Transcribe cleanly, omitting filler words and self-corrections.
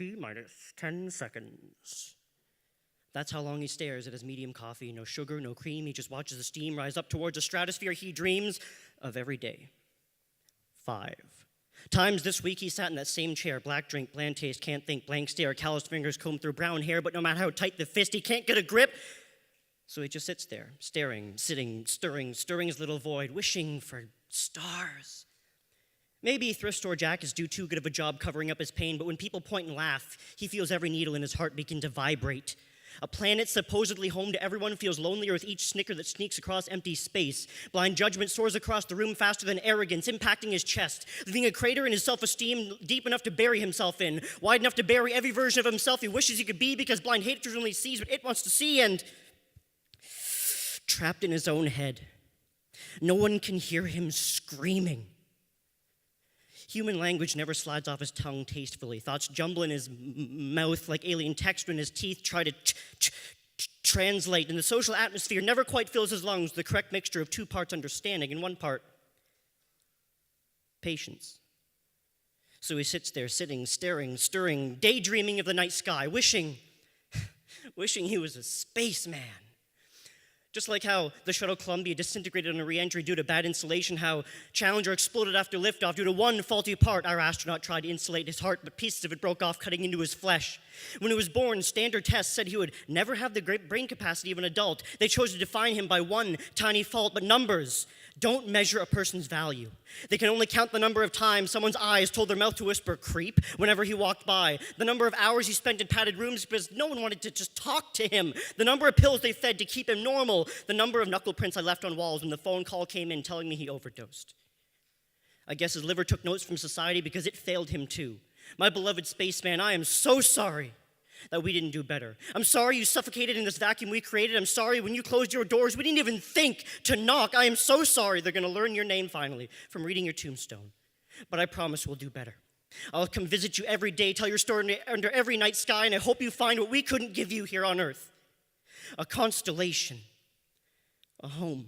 T minus 10 seconds. That's how long he stares at his medium coffee. No sugar, no cream. He just watches the steam rise up towards a stratosphere he dreams of every day. 5 times this week he sat in that same chair. Black drink, bland taste, can't think, blank stare, calloused fingers combed through brown hair, but no matter how tight the fist, he can't get a grip. So he just sits there, staring, sitting, stirring his little void, wishing for stars. Maybe Thrift Store Jack is do too good of a job covering up his pain, but when people point and laugh, he feels every needle in his heart begin to vibrate. A planet supposedly home to everyone feels lonelier with each snicker that sneaks across empty space. Blind judgment soars across the room faster than arrogance, impacting his chest, leaving a crater in his self-esteem deep enough to bury himself in, wide enough to bury every version of himself he wishes he could be, because blind hatred only sees what it wants to see, and trapped in his own head. No one can hear him screaming. Human language never slides off his tongue tastefully. Thoughts jumble in his mouth like alien text when his teeth try to translate. And the social atmosphere never quite fills his lungs with the correct mixture of 2 parts understanding and 1 part patience. So he sits there, sitting, staring, stirring, daydreaming of the night sky, wishing he was a spaceman. Just like how the shuttle Columbia disintegrated on a re-entry due to bad insulation, how Challenger exploded after liftoff due to one faulty part. Our astronaut tried to insulate his heart, but pieces of it broke off, cutting into his flesh. When he was born, standard tests said he would never have the great brain capacity of an adult. They chose to define him by one tiny fault, but numbers don't measure a person's value. They can only count the number of times someone's eyes told their mouth to whisper creep whenever he walked by, the number of hours he spent in padded rooms because no one wanted to just talk to him, the number of pills they fed to keep him normal, the number of knuckle prints I left on walls when the phone call came in telling me he overdosed. I guess his liver took notes from society because it failed him too. My beloved spaceman, I am so sorry that we didn't do better. I'm sorry you suffocated in this vacuum we created. I'm sorry when you closed your doors, we didn't even think to knock. I am so sorry they're going to learn your name finally from reading your tombstone. But I promise we'll do better. I'll come visit you every day, tell your story under every night sky, and I hope you find what we couldn't give you here on Earth. A constellation, a home.